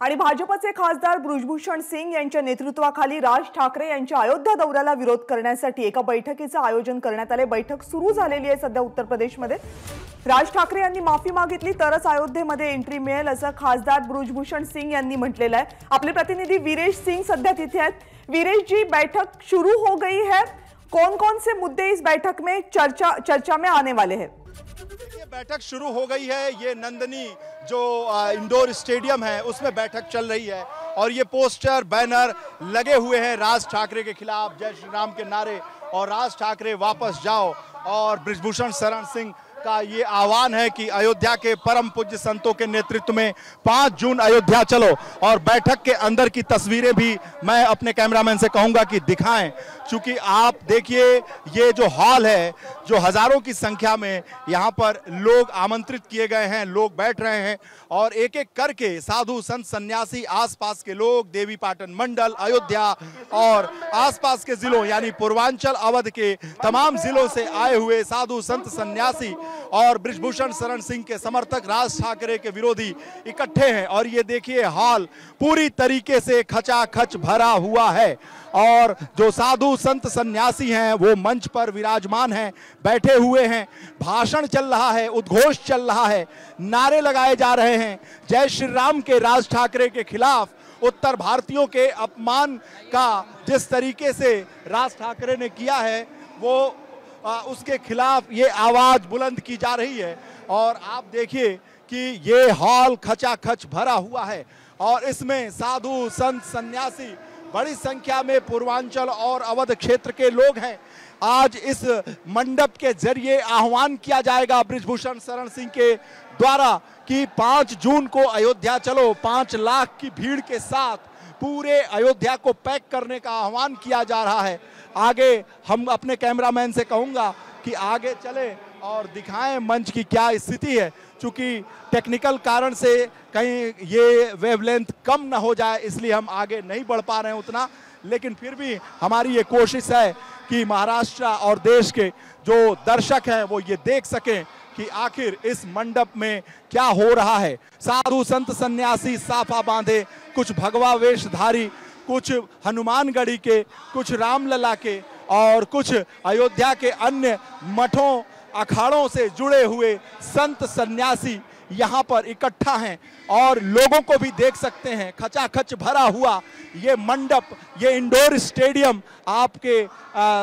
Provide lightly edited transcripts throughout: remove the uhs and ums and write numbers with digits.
आणि भाजपचे खासदार बृजभूषण सिंग यांच्या नेतृत्वाखाली राज ठाकरे यांच्या अयोध्या दौऱ्याला विरोध करण्यासाठी एका बैठकीचं आयोजन करण्यात आले। बैठक सुरू झालेली आहे सध्या उत्तर प्रदेशमध्ये। राज ठाकरे यांनी माफी मागितली तरच अयोध्येमध्ये एंट्री मिळेल असं खासदार बृजभूषण सिंग यांनी म्हटलेलं आहे। आपले प्रतिनिधी वीरेश सिंग सध्या तिथे आहेत। वीरेश जी, बैठक शुरू हो गई है, कौन-कौन से मुद्दे इस बैठक में चर्चा में आने वाले हैं? बैठक शुरू हो गई है। ये नंदनी जो इंडोर स्टेडियम है उसमें बैठक चल रही है और ये पोस्टर बैनर लगे हुए हैं राज ठाकरे के खिलाफ जय श्री राम के नारे और राज ठाकरे वापस जाओ। और बृजभूषण शरण सिंह का ये आह्वान है कि अयोध्या के परम पूज्य संतों के नेतृत्व में 5 जून अयोध्या चलो। और बैठक के अंदर की तस्वीरें भी मैं अपने कैमरामैन से कहूंगा कि दिखाएं, क्योंकि आप देखिए ये जो हॉल है, जो हजारों की संख्या में यहाँ पर लोग आमंत्रित किए गए हैं, लोग बैठ रहे हैं और एक एक करके साधु संत सन्यासी, आसपास के लोग, देवी पाटन मंडल, अयोध्या और आसपास के जिलों यानी पूर्वांचल अवध के तमाम जिलों से आए हुए साधु संत सन्यासी और बृजभूषण शरण सिंह के समर्थक, राज ठाकरे के विरोधी इकट्ठे हैं। और ये देखिए हॉल पूरी तरीके से खचाखच भरा हुआ है और जो साधु संत सन्यासी हैं वो मंच पर विराजमान हैं, बैठे हुए हैं। भाषण चल रहा है, उद्घोष चल रहा है, नारे लगाए जा रहे हैं जय श्री राम के। राज ठाकरे के खिलाफ उत्तर भारतीयों के अपमान का जिस तरीके से राज ठाकरे ने किया है वो उसके खिलाफ ये आवाज बुलंद की जा रही है। और आप देखिए कि ये हॉल खचाखच भरा हुआ है और इसमें साधु संत सन्यासी बड़ी संख्या में पूर्वांचल और अवध क्षेत्र के लोग हैं। आज इस मंडप के जरिए आह्वान किया जाएगा बृजभूषण शरण सिंह के द्वारा कि 5 जून को अयोध्या चलो। 5 लाख की भीड़ के साथ पूरे अयोध्या को पैक करने का आह्वान किया जा रहा है। आगे हम अपने कैमरामैन से कहूंगा कि आगे चले और दिखाएं मंच की क्या स्थिति है, क्योंकि टेक्निकल कारण से कहीं ये वेवलेंथ कम ना हो जाए इसलिए हम आगे नहीं बढ़ पा रहे हैं उतना। लेकिन फिर भी हमारी ये कोशिश है कि महाराष्ट्र और देश के जो दर्शक हैं वो ये देख सकें कि आखिर इस मंडप में क्या हो रहा है। साधु संत सन्यासी साफा बांधे, कुछ भगवा वेशधारी, कुछ हनुमानगढ़ी के, कुछ रामलला के और कुछ अयोध्या के अन्य मठों अखाड़ों से जुड़े हुए संत सन्यासी यहाँ पर इकट्ठा हैं और लोगों को भी देख सकते हैं। खचाखच भरा हुआ ये मंडप, ये इंडोर स्टेडियम आपके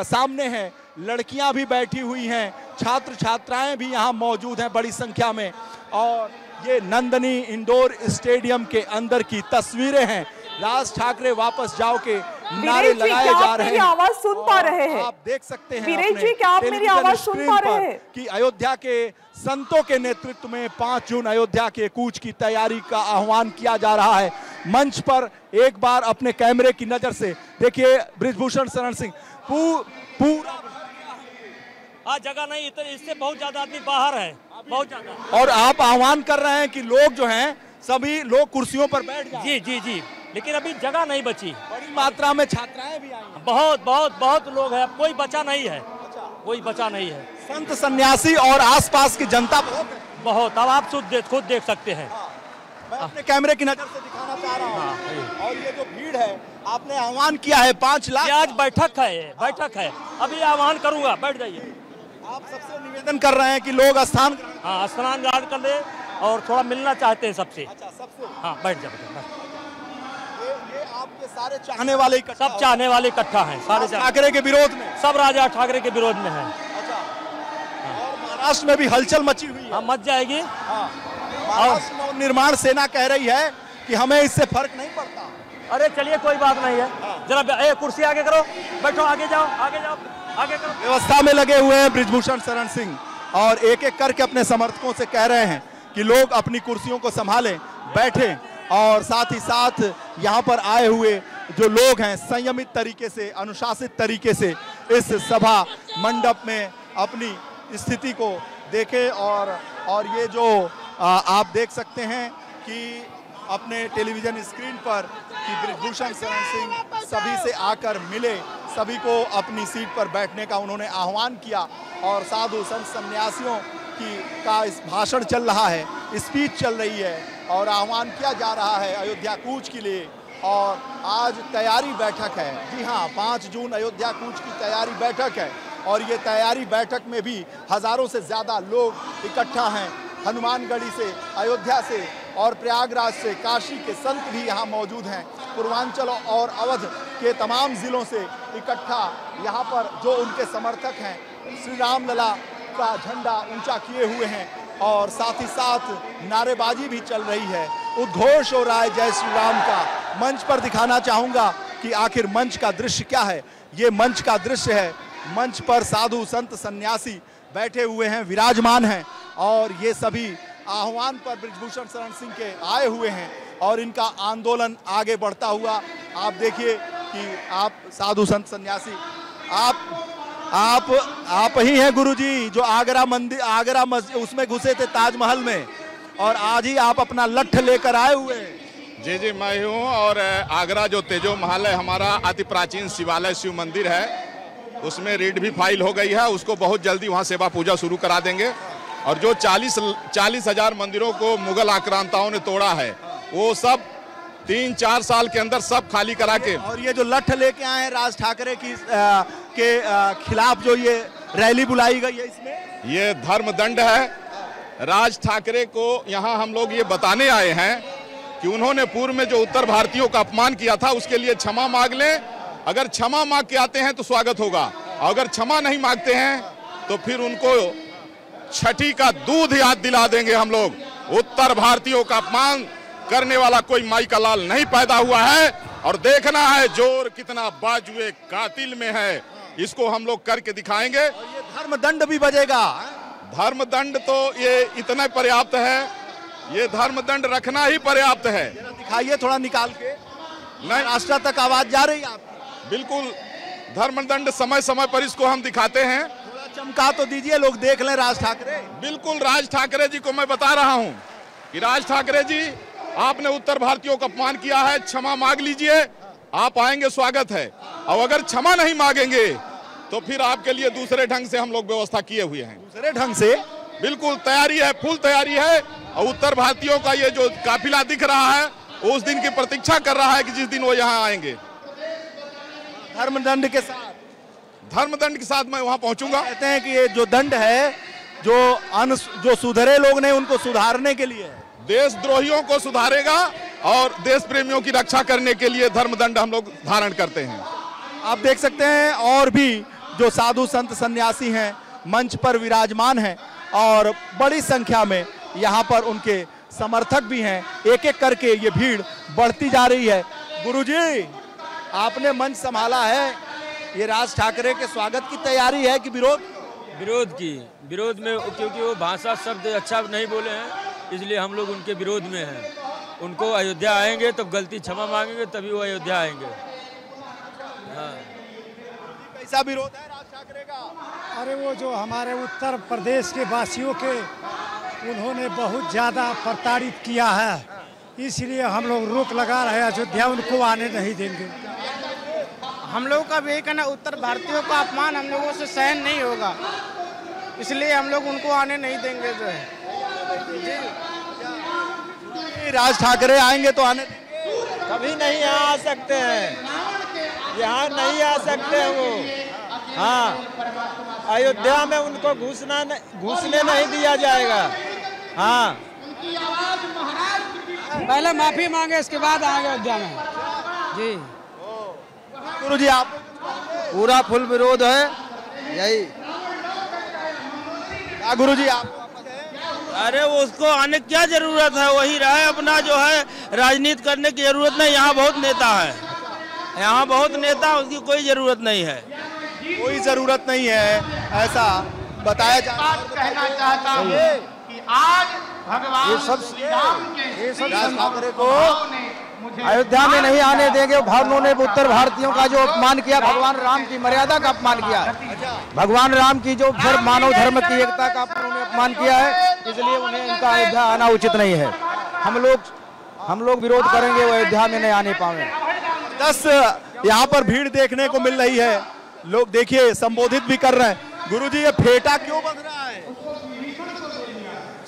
सामने है। लड़कियां भी बैठी हुई हैं, छात्र छात्राएं भी यहाँ मौजूद हैं बड़ी संख्या में। और ये नंदनी इंडोर स्टेडियम के अंदर की तस्वीरें हैं। राज ठाकरे वापस जाओ के नारे लगाए जा रहे हैं। आवाज सुन पा रहे हैं? आप देख सकते हैं वीरेश जी, क्या आप मेरी आवाज सुन पा रहे हैं कि अयोध्या के संतों के नेतृत्व में 5 जून अयोध्या के कूच की तैयारी का आह्वान किया जा रहा है। मंच पर एक बार अपने कैमरे की नजर से देखिए बृजभूषण शरण सिंह पूरा जगह नहीं, इससे बहुत ज्यादा आदमी बाहर है, बहुत ज्यादा। और आप आह्वान कर रहे हैं कि लोग जो हैं सभी लोग कुर्सियों पर बैठ जाएं। जी जी जी, लेकिन अभी जगह नहीं बची। बड़ी मात्रा में छात्राएं भी आई हैं। बहुत बहुत बहुत लोग हैं, कोई बचा नहीं है। कोई बचा नहीं है। संत सन्यासी और आसपास की जनता बहुत। अब आप खुद देख सकते हैं। मैं अपने कैमरे की नजर से दिखाना चाह रहा हूँ। और ये जो भीड़ है, आपने आह्वान किया है 5 लाख। आज बैठक है, अभी आह्वान करूंगा, बैठ जाइए। आप सबसे निवेदन कर रहे हैं कि लोग स्नान ग्रहण कर ले और थोड़ा मिलना चाहते हैं सबसे। अच्छा, सबसे। हाँ, बैठ जाओ। ये आपके सारे चाहने वाले सब चाहने वाले इकट्ठा हैं। सारे ठाकरे के विरोध में, सब राजा ठाकरे के विरोध में है। अच्छा। और महाराष्ट्र में भी हलचल मची हुई है। मच जाएगी। महाराष्ट्र में निर्माण सेना कह रही है कि हमें इससे फर्क नहीं पड़ता। अरे चलिए, कोई बात नहीं है। जरा कुर्सी आगे करो, बैठो, आगे जाओ, आगे जाओ, आगे करो। व्यवस्था में लगे हुए हैं बृजभूषण शरण सिंह और एक एक करके अपने समर्थकों से कह रहे हैं कि लोग अपनी कुर्सियों को संभालें, बैठें और साथ ही साथ यहाँ पर आए हुए जो लोग हैं संयमित तरीके से, अनुशासित तरीके से इस सभा मंडप में अपनी स्थिति को देखें। और ये जो आप देख सकते हैं कि अपने टेलीविजन स्क्रीन पर कि बृजभूषण शरण सिंह सभी से आकर मिले, सभी को अपनी सीट पर बैठने का उन्होंने आह्वान किया। और साधु संत सन्यासियों का इस भाषण चल रहा है, स्पीच चल रही है और आह्वान किया जा रहा है अयोध्या कूच के लिए। और आज तैयारी बैठक है, जी हाँ, 5 जून अयोध्या कूच की तैयारी बैठक है और ये तैयारी बैठक में भी हजारों से ज़्यादा लोग इकट्ठा हैं। हनुमानगढ़ी से, अयोध्या से और प्रयागराज से, काशी के संत भी यहाँ मौजूद हैं। पूर्वांचल और अवध के तमाम ज़िलों से इकट्ठा यहाँ पर जो उनके समर्थक हैं श्री राम लला का झंडा ऊंचा किए हुए हैं और साथ ही साथ नारेबाजी भी चल रही है, उद्घोष हो रहा है जय श्री राम का। मंच पर दिखाना चाहूँगा कि आखिर मंच का दृश्य क्या है। ये मंच का दृश्य है, मंच पर साधु संत सन्यासी बैठे हुए हैं, विराजमान हैं और ये सभी आह्वान पर बृजभूषण शरण सिंह के आए हुए हैं और इनका आंदोलन आगे बढ़ता हुआ आप देखिए कि आप साधु संत सन्यासी आप ही हैं गुरुजी जो आगरा मंदिर, आगरा मस्जिद उसमें घुसे थे ताजमहल में और आज ही आप अपना लठ लेकर आए हुए हैं। जी जी, मैं हूँ और आगरा जो तेजो महल है हमारा अति प्राचीन शिवालय शिव मंदिर है, उसमें रीड भी फाइल हो गई है, उसको बहुत जल्दी वहाँ सेवा पूजा शुरू करा देंगे। और जो 40,000 मंदिरों को मुगल आक्रांताओं ने तोड़ा है वो सब 3-4 साल के अंदर सब खाली करा के। और ये जो लठ लेके आए हैं राज ठाकरे के खिलाफ जो ये रैली बुलाई गई है, इसमें ये धर्मदंड है। राज ठाकरे को यहाँ हम लोग ये बताने आए हैं कि उन्होंने पूर्व में जो उत्तर भारतीयों का अपमान किया था उसके लिए क्षमा मांग लें। अगर क्षमा मांग के आते हैं तो स्वागत होगा, अगर क्षमा नहीं मांगते हैं तो फिर उनको छठी का दूध याद दिला देंगे हम लोग। उत्तर भारतीयों का अपमान करने वाला कोई माई का लाल नहीं पैदा हुआ है और देखना है जोर कितना बाजुए कातिल में है, इसको हम लोग करके दिखाएंगे। और ये धर्मदंड भी बजेगा। धर्मदंड तो ये इतना पर्याप्त है, ये धर्मदंड रखना ही पर्याप्त है। दिखाइए थोड़ा निकाल के, नहीं राष्ट्र तक आवाज जा रही है आप? बिल्कुल, धर्मदंड समय समय पर इसको हम दिखाते हैं। थोड़ा चमका तो दीजिए, लोग देख लें राज ठाकरे। बिल्कुल, राज ठाकरे जी को मैं बता रहा हूं कि राज ठाकरे जी आपने उत्तर भारतीयों का अपमान किया है, क्षमा मांग लीजिए, आप आएंगे स्वागत है। और अगर क्षमा नहीं मांगेंगे तो फिर आपके लिए दूसरे ढंग से हम लोग व्यवस्था किए हुए हैं। दूसरे ढंग से? बिल्कुल तैयारी है, फुल तैयारी है। और उत्तर भारतीयों का ये जो काफिला दिख रहा है उस दिन की प्रतीक्षा कर रहा है कि जिस दिन वो यहाँ आएंगे। धर्मदंड के साथ? धर्मदंड के साथ मैं वहाँ पहुंचूंगा। कहते हैं कि ये जो दंड है जो सुधरे लोग ने उनको सुधारने के लिए, देशद्रोहियों को सुधारेगा और देश प्रेमियों की रक्षा करने के लिए धर्मदंड हम लोग धारण करते हैं। आप देख सकते हैं और भी जो साधु संत सन्यासी हैं मंच पर विराजमान हैं और बड़ी संख्या में यहाँ पर उनके समर्थक भी हैं। एक एक करके ये भीड़ बढ़ती जा रही है। गुरुजी, आपने मंच संभाला है, ये राज ठाकरे के स्वागत की तैयारी है कि विरोध में, क्योंकि वो भाषा शब्द अच्छा नहीं बोले हैं, इसलिए हम लोग उनके विरोध में हैं। उनको अयोध्या आएंगे तो गलती क्षमा मांगेंगे तभी वो अयोध्या आएंगे। हाँ। कैसा विरोध है राज ठाकरे का? अरे वो जो हमारे उत्तर प्रदेश के वासियों के उन्होंने बहुत ज़्यादा प्रताड़ित किया है, इसलिए हम लोग रोक लगा रहे हैं, अयोध्या उनको आने नहीं देंगे। हम लोग का भी कहना, उत्तर भारतीयों का अपमान हम लोगों से सहन नहीं होगा, इसलिए हम लोग उनको आने नहीं देंगे। जो है राज ठाकरे आएंगे तो आने कभी नहीं आ सकते हैं, यहाँ नहीं आ सकते हैं वो। हाँ, अयोध्या में उनको घुसने नहीं दिया जाएगा। हाँ, पहले माफी मांगे, इसके बाद आएंगे अयोध्या में। जी गुरुजी, आप? पूरा फुल विरोध है यही। क्या गुरुजी आप? अरे उसको आने की क्या जरूरत है, वही रहे अपना, जो है राजनीति करने की जरूरत नहीं। यहाँ बहुत नेता है, यहाँ बहुत नेता, उसकी कोई जरूरत नहीं है। कोई जरूरत नहीं है ऐसा बताया जा रहा है। कहना चाहता हूँ कि आज भगवान ये सब राज ठाकरे को अयोध्या में नहीं आने देंगे। उन्होंने उत्तर भारतीयों का जो अपमान किया, भगवान राम की मर्यादा का अपमान किया, भगवान राम की जो मानव धर्म की एकता का उन्होंने अपमान किया है, इसलिए उन्हें इनका अयोध्या आना उचित नहीं है। हम लोग विरोध करेंगे, वो अयोध्या में नहीं आने पाए। 10 यहाँ पर भीड़ देखने को मिल रही है, लोग देखिए संबोधित भी कर रहे हैं। गुरुजी, ये फेटा क्यों बंध रहा है?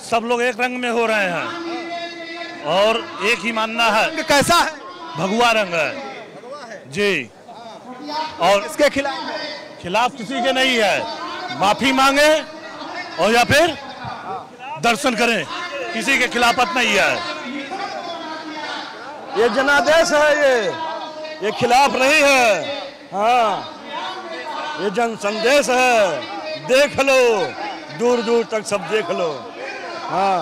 सब लोग एक रंग में हो रहे हैं। और एक ही मानना है। रंग कैसा है? भगवा रंग है जी। और इसके खिलाफ किसी के नहीं है। माफी मांगे और या फिर दर्शन करें, किसी के खिलाफत नहीं है। ये जनादेश है, ये खिलाफ नहीं है। हाँ, ये जन संदेश है। देख लो, दूर दूर तक सब देख लो। हाँ,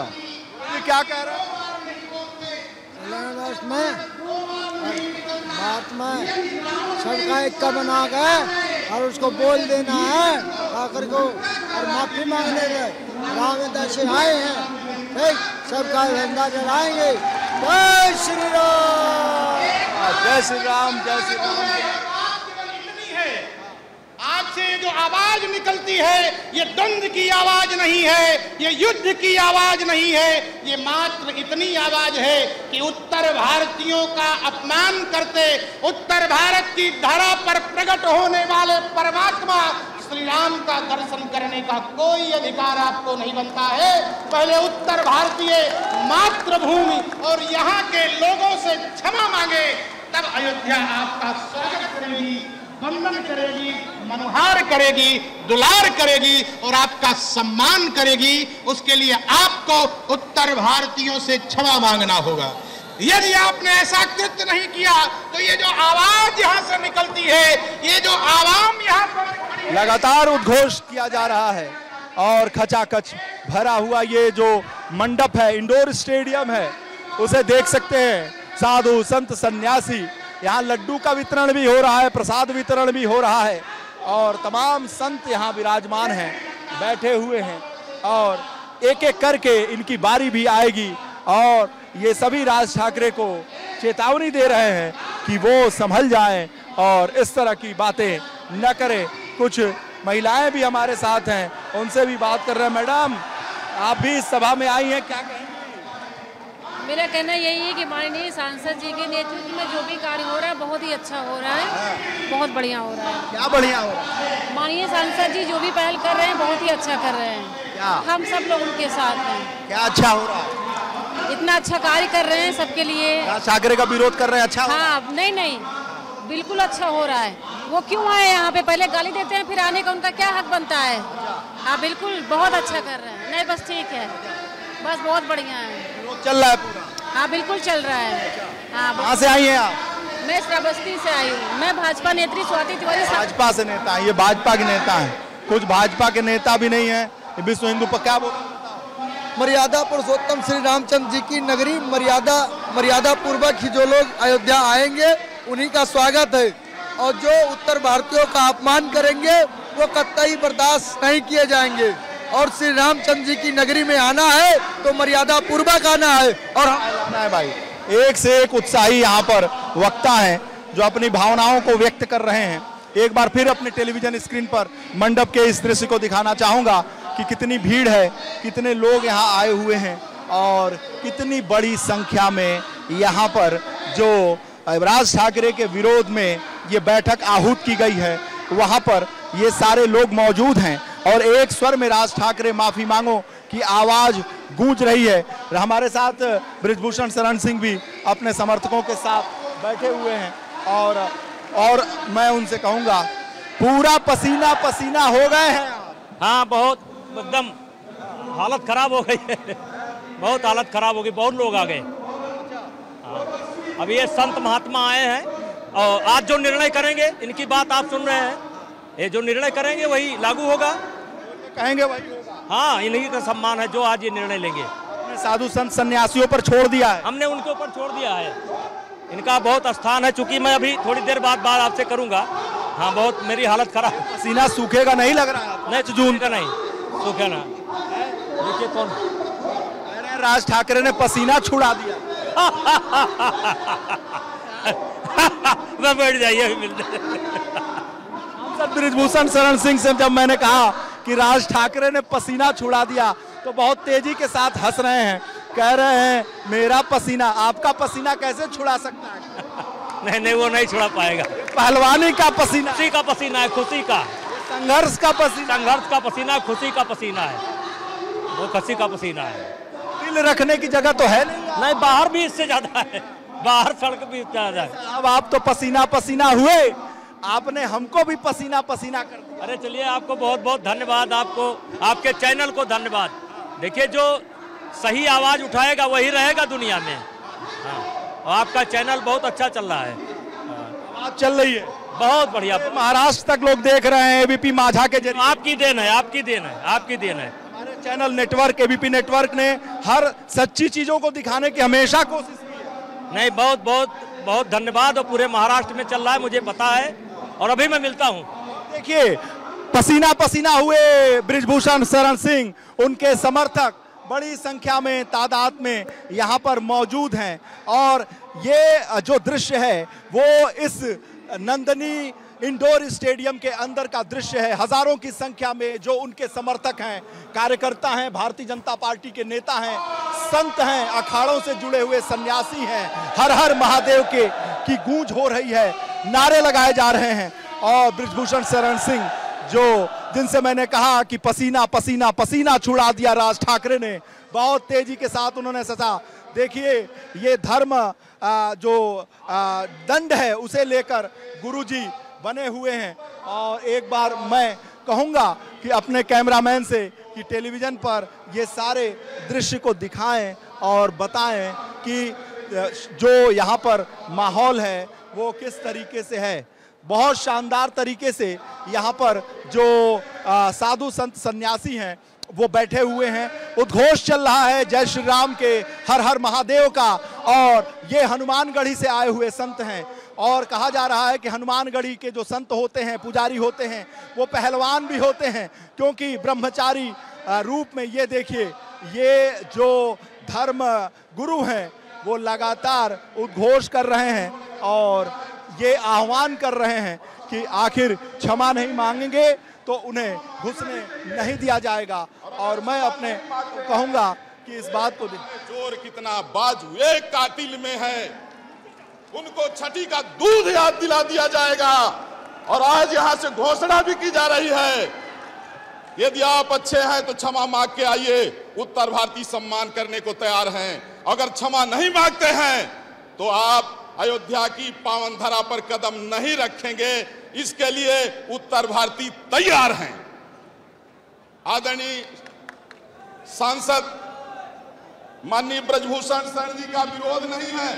ये क्या कह रहे हैं? महात्मा सबका एक का बना के और उसको बोल देना है आकर को और माफी मांगने में राम से आए हैं। ठीक, सबका झंडा जलाएंगे। जय श्री राम, जय श्री राम, जय श्री राम। आज से जो आवाज निकलती है ये द्वंद्व की आवाज नहीं है, ये युद्ध की आवाज नहीं है, ये मात्र इतनी आवाज है कि उत्तर भारतीयों का अपमान करते, उत्तर भारत की धरा पर प्रकट होने वाले परमात्मा श्री राम का दर्शन करने का कोई अधिकार आपको नहीं बनता है। पहले उत्तर भारतीय मातृभूमि और यहाँ के लोगों से क्षमा मांगे, तब अयोध्या आपका स्वागत करेगी, वंदन करेगी, मनुहार करेगी, दुलार करेगी और आपका सम्मान करेगी। उसके लिए आपको उत्तर भारतीयों से क्षमा मांगना होगा। यदि आपने ऐसा कृत्य नहीं किया तो ये जो आवाज यहाँ से निकलती है, ये जो आवाम यहाँ पर लगातार उद्घोष किया जा रहा है और खचाखच भरा हुआ ये जो मंडप है, इंडोर स्टेडियम है, उसे देख सकते हैं। साधु संत सन्यासी, यहाँ लड्डू का वितरण भी हो रहा है, प्रसाद वितरण भी हो रहा है और तमाम संत यहाँ विराजमान हैं, बैठे हुए हैं और एक एक करके इनकी बारी भी आएगी और ये सभी राज ठाकरे को चेतावनी दे रहे हैं कि वो संभल जाएं और इस तरह की बातें न करें। कुछ महिलाएं भी हमारे साथ हैं, उनसे भी बात कर रहे हैं। मैडम, आप भी इस सभा में आई हैं, क्या कहेंगे? मेरा कहना यही है कि माननीय सांसद जी के नेतृत्व में जो भी कार्य हो रहा है बहुत ही अच्छा हो रहा है, बहुत बढ़िया हो रहा है। क्या बढ़िया हो रहा है? माननीय सांसद जी जो भी पहल कर रहे हैं बहुत ही अच्छा कर रहे हैं। क्या? हम सब लोग उनके साथ हैं। क्या अच्छा हो रहा है? इतना अच्छा कार्य कर रहे हैं सबके लिए। राज ठाकरे का विरोध कर रहे हैं, अच्छा? हाँ, नहीं, बिल्कुल अच्छा हो रहा है। वो क्यों आए यहाँ पे? पहले गाली देते हैं, फिर आने का उनका क्या हक बनता है? हाँ, बिल्कुल बहुत अच्छा कर रहे हैं। नहीं, बस ठीक है, बस बहुत बढ़िया है। चल रहा है पूरा? हाँ, बिल्कुल चल रहा है। हाँ, कहाँ से आई हैं आप? मैं श्रावस्ती से आई हूँ। मैं भाजपा नेत्री स्वाति तिवारी। भाजपा से नेता है, ये भाजपा के नेता हैं। कुछ भाजपा के नेता भी नहीं है, विश्व हिंदू पर क्या बोल? मर्यादा पुरुषोत्तम श्री रामचंद्र जी की नगरी मर्यादा पूर्वक ही जो लोग अयोध्या आएंगे उन्हीं का स्वागत है और जो उत्तर भारतीयों का अपमान करेंगे वो कतई बर्दाश्त नहीं किए जाएंगे। और श्री रामचंद्र जी की नगरी में आना है तो मर्यादा पूर्वक आना है और आना है भाई। एक से एक उत्साही यहाँ पर वक्ता हैं जो अपनी भावनाओं को व्यक्त कर रहे हैं। एक बार फिर अपने टेलीविजन स्क्रीन पर मंडप के इस दृश्य को दिखाना चाहूँगा कि कितनी भीड़ है, कितने लोग यहाँ आए हुए हैं और कितनी बड़ी संख्या में यहाँ पर जो राज ठाकरे के विरोध में ये बैठक आहूत की गई है, वहाँ पर ये सारे लोग मौजूद हैं और एक स्वर में राज ठाकरे माफी मांगो की आवाज गूंज रही है। हमारे साथ बृजभूषण शरण सिंह भी अपने समर्थकों के साथ बैठे हुए हैं और मैं उनसे कहूंगा, पूरा पसीना पसीना हो गए हैं। हाँ, बहुत एकदम हालत खराब हो गई है, बहुत हालत खराब हो गई, बहुत लोग आ गए। हाँ, अभी ये संत महात्मा आए हैं और आज जो निर्णय करेंगे इनकी बात आप सुन रहे हैं, ये जो निर्णय करेंगे वही लागू होगा, कहेंगे वही होगा। हाँ, इन्हीं का सम्मान है जो आज ये निर्णय लेंगे। साधु संत सन्यासियों पर छोड़ दिया है, हमने उनके ऊपर छोड़ दिया है, इनका बहुत स्थान है। चूंकि मैं अभी थोड़ी देर बाद आपसे करूंगा। हाँ, बहुत मेरी हालत खराब, पसीना सूखेगा नहीं लग रहा है? नहीं, जून का नहीं सूखे ना। देखिए कौन, अरे राज ठाकरे ने पसीना छुड़ा दिया। मैं बैठ जाइए। बृजभूषण शरण सिंह से जब मैंने कहा कि राज ठाकरे ने पसीना छुड़ा दिया तो बहुत तेजी के साथ हंस रहे हैं, कह रहे हैं मेरा पसीना आपका पसीना कैसे छुड़ा सकता है? नहीं, वो नहीं छुड़ा पाएगा। पहलवानी का पसीना, खुशी का पसीना है, खुशी का, संघर्ष का पसीना, खुशी का पसीना है, वो खुशी का पसीना है। दिल दिल रखने की जगह तो है नहीं। बाहर भी इससे ज्यादा है, बाहर सड़क भी ज्यादा है। अब आप तो पसीना पसीना हुए, आपने हमको भी पसीना पसीना कर दिया। अरे चलिए, आपको बहुत बहुत धन्यवाद, आपको आपके चैनल को धन्यवाद। देखिए, जो सही आवाज उठाएगा वही रहेगा दुनिया में। हाँ, और आपका चैनल बहुत अच्छा चल रहा है। आवाज चल रही है बहुत बढ़िया। महाराष्ट्र तक लोग देख रहे हैं एबीपी माझा के जरिए। आपकी देन है, आपकी देन है, आपकी देन है। हमारे चैनल नेटवर्क एबीपी नेटवर्क ने हर सच्ची चीजों को दिखाने की हमेशा कोशिश की है। नहीं, बहुत बहुत बहुत धन्यवाद। और पूरे महाराष्ट्र में चल रहा है, मुझे पता है, और अभी मैं मिलता हूँ। देखिए, पसीना पसीना हुए बृजभूषण शरण सिंह, उनके समर्थक बड़ी संख्या में तादाद में यहाँ पर मौजूद हैं। और ये जो दृश्य है वो इस नंदनी इंडोर स्टेडियम के अंदर का दृश्य है। हजारों की संख्या में जो उनके समर्थक हैं, कार्यकर्ता हैं, भारतीय जनता पार्टी के नेता हैं, संत हैं, अखाड़ों से जुड़े हुए सन्यासी हैं, हर हर महादेव की गूंज हो रही है, नारे लगाए जा रहे हैं। और बृजभूषण शरण सिंह, जो जिनसे मैंने कहा कि पसीना पसीना पसीना छुड़ा दिया राज ठाकरे ने, बहुत तेजी के साथ उन्होंने सचा। देखिए, ये धर्म जो दंड है उसे लेकर गुरुजी बने हुए हैं। और एक बार मैं कहूंगा कि अपने कैमरामैन से कि टेलीविजन पर ये सारे दृश्य को दिखाएं और बताएं कि जो यहाँ पर माहौल है वो किस तरीके से है। बहुत शानदार तरीके से यहाँ पर जो साधु संत सन्यासी हैं वो बैठे हुए हैं। उद्घोष चल रहा है जय श्री राम के, हर हर महादेव का। और ये हनुमानगढ़ी से आए हुए संत हैं। और कहा जा रहा है कि हनुमानगढ़ी के जो संत होते हैं, पुजारी होते हैं, वो पहलवान भी होते हैं, क्योंकि ब्रह्मचारी रूप में ये देखिए, ये जो धर्म गुरु हैं वो लगातार उद्घोष कर रहे हैं और ये आह्वान कर रहे हैं कि आखिर क्षमा नहीं मांगेंगे तो उन्हें घुसने नहीं दिया जाएगा। और मैं अपने कहूंगा कि इस बात को जोर कितना बाजू एक कातिल में है, उनको छठी का दूध याद दिला दिया जाएगा। और आज यहाँ से घोषणा भी की जा रही है, यदि आप अच्छे हैं तो क्षमा मांग के आइए, उत्तर भारतीय सम्मान करने को तैयार हैं। अगर क्षमा नहीं मांगते हैं तो आप अयोध्या की पावन धरा पर कदम नहीं रखेंगे। इसके लिए उत्तर भारतीय तैयार हैं। आदरणीय सांसद माननीय बृजभूषण शरण जी का विरोध नहीं है।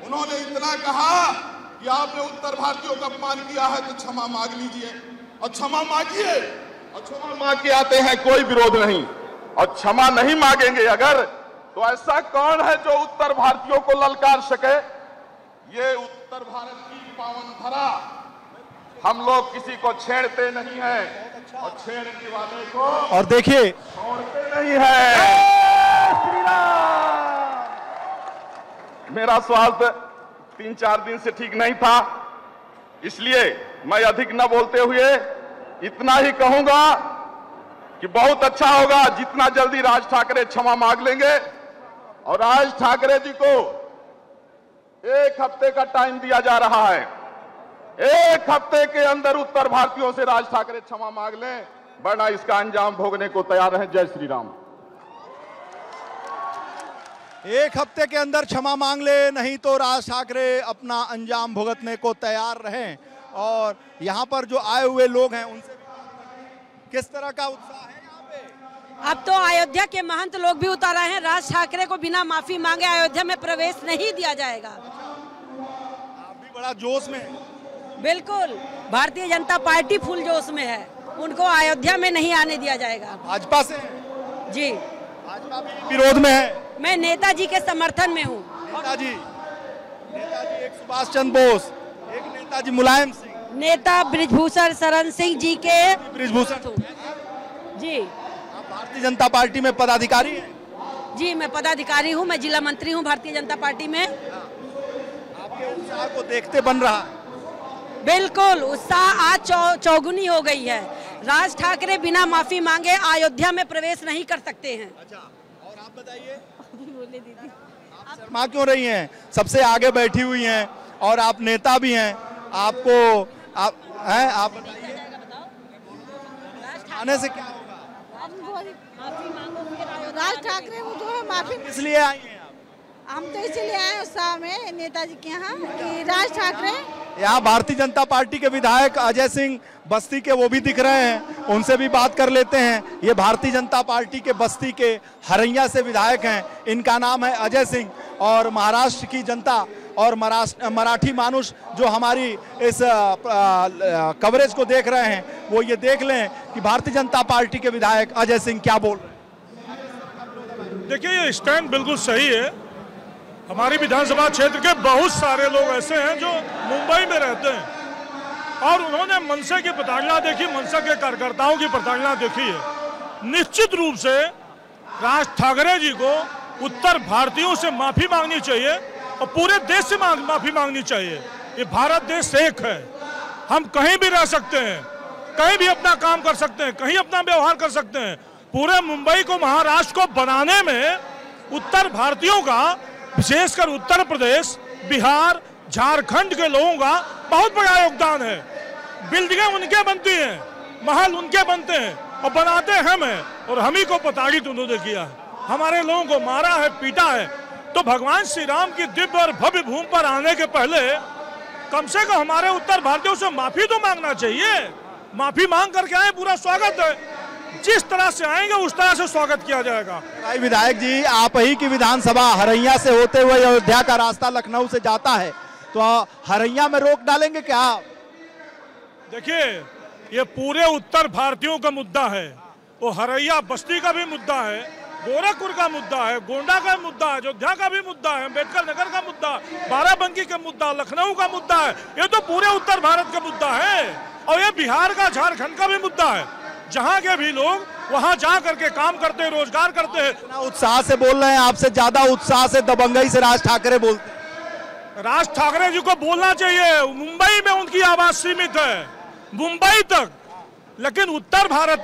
उन्होंने इतना कहा कि आपने उत्तर भारतीयों का अपमान किया है तो क्षमा मांग लीजिए, और क्षमा मांगिए, और क्षमा मांग के आते हैं, कोई विरोध नहीं। और क्षमा नहीं मांगेंगे अगर, तो ऐसा कौन है जो उत्तर भारतीयों को ललकार सके। ये उत्तर भारत की पावन धरा, हम लोग किसी को छेड़ते नहीं हैं और छेड़ने वाले को और देखिए छोड़ते नहीं है। मेरा स्वास्थ्य 3-4 दिन से ठीक नहीं था, इसलिए मैं अधिक न बोलते हुए इतना ही कहूंगा कि बहुत अच्छा होगा जितना जल्दी राज ठाकरे क्षमा मांग लेंगे। और राज ठाकरे जी को 1 हफ्ते का टाइम दिया जा रहा है। 1 हफ्ते के अंदर उत्तर भारतीयों से राज ठाकरे क्षमा मांग लें, वरना इसका अंजाम भोगने को तैयार हैं। जय श्री राम। 1 हफ्ते के अंदर क्षमा मांग ले, नहीं तो राज ठाकरे अपना अंजाम भुगतने को तैयार रहें। और यहाँ पर जो आए हुए लोग हैं उनसे किस तरह का उत्साह है यहाँ पे? अब तो अयोध्या के महंत लोग भी उतर आए हैं। राज ठाकरे को बिना माफी मांगे अयोध्या में प्रवेश नहीं दिया जाएगा। आप भी बड़ा जोश में हैं। बिल्कुल, भारतीय जनता पार्टी फुल जोश में है, उनको अयोध्या में नहीं आने दिया जाएगा। भाजपा से जी, भाजपा भी विरोध में है। मैं नेताजी के समर्थन में हूँ। नेताजी एक सुभाष चंद्र बोस, एक नेताजी मुलायम सिंह, नेता बृजभूषण शरण सिंह जी के बृजभूषण जी। आप भारतीय जनता पार्टी में पदाधिकारी हैं? जी, मैं पदाधिकारी हूँ, मैं जिला मंत्री हूँ भारतीय जनता पार्टी में। आपके उत्साह को देखते बन रहा है। बिल्कुल, उत्साह आज चौगुनी हो गई है। राज ठाकरे बिना माफी मांगे अयोध्या में प्रवेश नहीं कर सकते हैं। अच्छा, और आप बताइए, बोले दीदी, आप शर्मा क्यों रही हैं? सबसे आगे बैठी हुई हैं और आप नेता भी हैं, आपको आप बताइए, आने से क्या होगा? माफी मांगो फिर राज ठाकरे वो जो है माफी इसलिए आई हैं आप? हम तो इसीलिए आए उत्साह में नेताजी के यहाँ कि राज ठाकरे। यहाँ भारतीय जनता पार्टी के विधायक अजय सिंह बस्ती के वो भी दिख रहे हैं, उनसे भी बात कर लेते हैं। ये भारतीय जनता पार्टी के बस्ती के हरैया से विधायक हैं, इनका नाम है अजय सिंह। और महाराष्ट्र की जनता और मराठी मानुष जो हमारी इस कवरेज को देख रहे हैं वो ये देख लें कि भारतीय जनता पार्टी के विधायक अजय सिंह क्या बोल रहे हैं। देखिए, ये स्टैंड बिल्कुल सही है। हमारी विधानसभा क्षेत्र के बहुत सारे लोग ऐसे हैं जो मुंबई में रहते हैं और उन्होंने मनसे की प्रताड़ना देखी, मनसा के कार्यकर्ताओं की प्रताड़ना देखी है। निश्चित रूप से राज ठाकरे जी को उत्तर भारतीयों से माफी मांगनी चाहिए और पूरे देश से माफी मांगनी चाहिए। ये भारत देश एक है, हम कहीं भी रह सकते हैं, कहीं भी अपना काम कर सकते हैं, कहीं अपना व्यवहार कर सकते हैं। पूरे मुंबई को, महाराष्ट्र को बनाने में उत्तर भारतीयों का, विशेषकर उत्तर प्रदेश, बिहार, झारखंड के लोगों का बहुत बड़ा योगदान है। बिल्डिंगें उनके बनती हैं, महल उनके बनते हैं और बनाते हम हैं, और हम ही को प्रताड़ित उन्होंने किया है, हमारे लोगों को मारा है, पीटा है। तो भगवान श्री राम की दिव्य और भव्य भूमि पर आने के पहले कम से कम हमारे उत्तर भारतीयों से माफी तो मांगना चाहिए। माफी मांग करके आए, पूरा स्वागत है। जिस तरह से आएंगे उस तरह से स्वागत किया जाएगा। भाई विधायक जी, आप ही की विधानसभा हरैया से होते हुए अयोध्या का रास्ता लखनऊ से जाता है, तो हरैया में रोक डालेंगे क्या? देखिए, ये पूरे उत्तर भारतीयों का मुद्दा है। वो हरैया बस्ती का भी मुद्दा है, गोरखपुर का मुद्दा है, गोंडा का मुद्दा है, अयोध्या का भी मुद्दा है, अम्बेडकर नगर का मुद्दा, बाराबंकी का मुद्दा, लखनऊ का मुद्दा है। ये तो पूरे उत्तर भारत का मुद्दा है और ये बिहार का, झारखंड का भी मुद्दा है। जहाँ के भी लोग वहाँ जा करके काम करते हैं, रोजगार करते हैं। उत्साह से बोल रहे हैं, आपसे ज्यादा उत्साह से, दबंगई से राज ठाकरे बोलते हैं। राज ठाकरे जी को बोलना चाहिए। मुंबई में उनकी आवाज सीमित है, मुंबई तक, लेकिन उत्तर भारत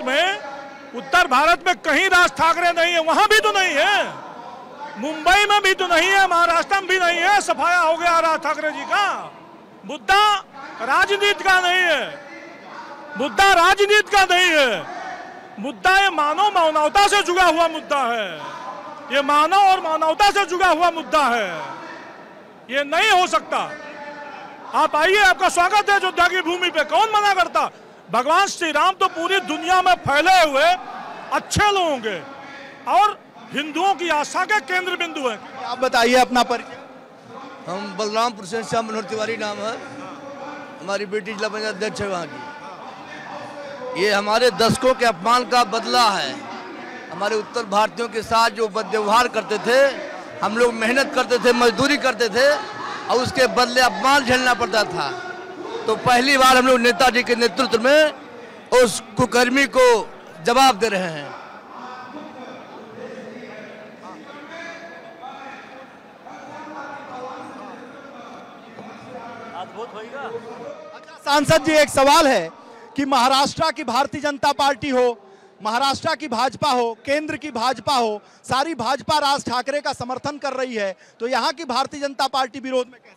में कहीं राज ठाकरे नहीं है। वहां भी तो नहीं है, मुंबई में भी तो नहीं है, महाराष्ट्र में भी नहीं है। सफाया हो गया राज ठाकरे जी का। मुद्दा राजनीति का नहीं है, मुद्दा राजनीति का नहीं है, मुद्दा ये मानवता से जुड़ा हुआ मुद्दा है। ये मानव और मानवता से जुड़ा हुआ मुद्दा है, ये नहीं हो सकता। आप आइए, आपका स्वागत है अयोध्या की भूमि पे, कौन मना करता। भगवान श्री राम तो पूरी दुनिया में फैले हुए अच्छे लोगों के और हिंदुओं की आस्था के केंद्र बिंदु है। आप बताइए अपना परिचय। हम बलरामपुर से, श्याम मनोहर तिवारी नाम है, हमारी बेटी जिला पंचायत अध्यक्ष है वहाँ की। ये हमारे दशकों के अपमान का बदला है। हमारे उत्तर भारतीयों के साथ जो बदव्यवहार करते थे, हम लोग मेहनत करते थे, मजदूरी करते थे और उसके बदले अपमान झेलना पड़ता था। तो पहली बार हम लोग नेताजी के नेतृत्व में उस कुकर्मी को जवाब दे रहे हैं। सांसद जी, एक सवाल है कि महाराष्ट्र की भारतीय जनता पार्टी हो, महाराष्ट्र की भाजपा हो, केंद्र की भाजपा हो, सारी भाजपा राज ठाकरे का समर्थन कर रही है, तो यहाँ की भारतीय जनता पार्टी विरोध में कैसे?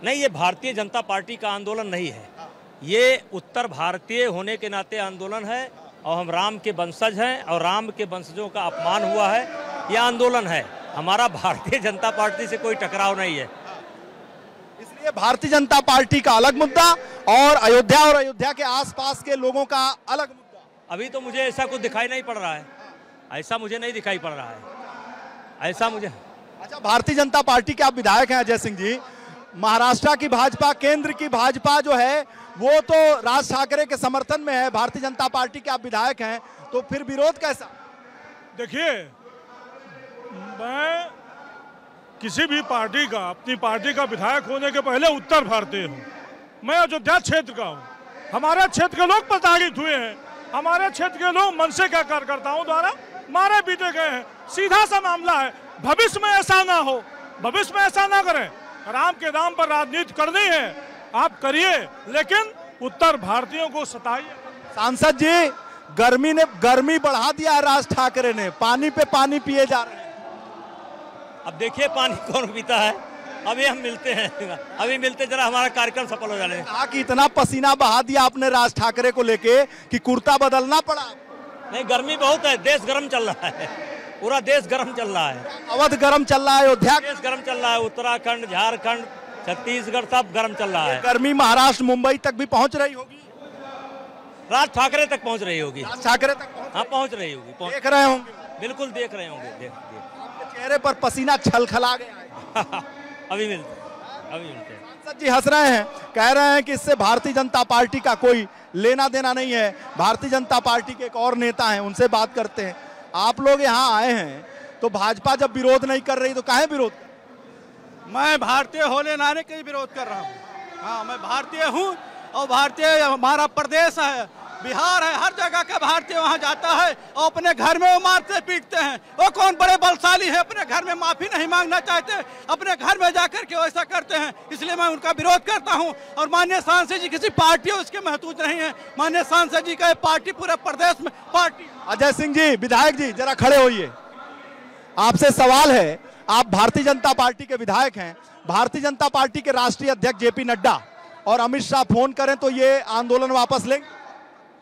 नहीं, ये भारतीय जनता पार्टी का आंदोलन नहीं है, ये उत्तर भारतीय होने के नाते आंदोलन है और हम राम के वंशज हैं और राम के वंशजों का अपमान हुआ है, यह आंदोलन है। हमारा भारतीय जनता पार्टी से कोई टकराव नहीं है। इसलिए भारतीय जनता पार्टी का अलग मुद्दा और अयोध्या के आसपास के लोगों का अलग मुद्दा। अभी तो मुझे ऐसा कुछ दिखाई नहीं पड़ रहा है, ऐसा मुझे नहीं दिखाई पड़ रहा है, ऐसा मुझे। अच्छा, भारतीय जनता पार्टी के आप विधायक हैं अजय सिंह जी, महाराष्ट्र की भाजपा, केंद्र की भाजपा जो है वो तो राज ठाकरे के समर्थन में है, भारतीय जनता पार्टी के आप विधायक हैं, तो फिर विरोध कैसा? देखिए, मैं किसी भी पार्टी का, अपनी पार्टी का विधायक होने के पहले उत्तर भारतीय हूँ। मैं अयोध्या क्षेत्र का हूँ, हमारे क्षेत्र के लोग प्रताड़ित हुए हैं, हमारे क्षेत्र के लोग मनसे के कार्यकर्ताओं द्वारा मारे पीटे गए हैं। सीधा सा मामला है, भविष्य में ऐसा ना हो, भविष्य में ऐसा ना करें। राम के नाम पर राजनीति करनी है, आप करिए, लेकिन उत्तर भारतीयों को सताइए। सांसद जी, गर्मी बढ़ा दिया राज ठाकरे ने, पानी पे पानी पिए जा रहे हैं। अब देखिए पानी कौन पीता है, अभी हम मिलते हैं, अभी मिलते, जरा हमारा कार्यक्रम सफल हो जाने। कहा कि इतना पसीना बहा दिया आपने राज ठाकरे को लेके कि कुर्ता बदलना पड़ा। नहीं, गर्मी बहुत है, देश गर्म चल रहा है, पूरा देश गर्म चल रहा है। अवध गर्म चल रहा है, अयोध्या देश गर्म चल रहा है, उत्तराखंड, झारखंड, छत्तीसगढ़ सब गर्म चल रहा है। गर्मी महाराष्ट्र, मुंबई तक भी पहुंच रही होगी, राज ठाकरे तक पहुंच रही होगी। राज ठाकरे तक हाँ पहुंच रही होगी। देख रहे होंगे, बिल्कुल देख रहे होंगे। देख चेहरे पर पसीना छलखला गया है। अभी मिलते हैं। सांसद जी हंस रहे हैं, कह रहे हैं कि इससे भारतीय जनता पार्टी का कोई लेना देना नहीं है। भारतीय जनता पार्टी के एक और नेता हैं, उनसे बात करते हैं। आप लोग यहाँ आए हैं तो भाजपा जब विरोध नहीं कर रही तो काहे विरोध? मैं भारतीय होने नाते के विरोध कर रहा हूँ। हाँ, मैं भारतीय हूँ और भारतीय हमारा प्रदेश है, बिहार है, हर जगह का भारतीय वहाँ जाता है और अपने घर में वो मारते पीटते हैं। वो कौन बड़े बलशाली है, अपने घर में माफी नहीं मांगना चाहते, अपने घर में जाकर के वैसा करते हैं। इसलिए मैं उनका विरोध करता हूँ। और माननीय सांसद जी किसी पार्टी उसके महसूस नहीं है। माननीय सांसद जी का पार्टी पूरे प्रदेश में पार्टी। अजय सिंह जी, विधायक जी, जरा खड़े होइए। आपसे सवाल है, आप भारतीय जनता पार्टी के विधायक हैं। भारतीय जनता पार्टी के राष्ट्रीय अध्यक्ष जेपी नड्डा और अमित शाह फोन करें तो ये आंदोलन वापस लेंगे?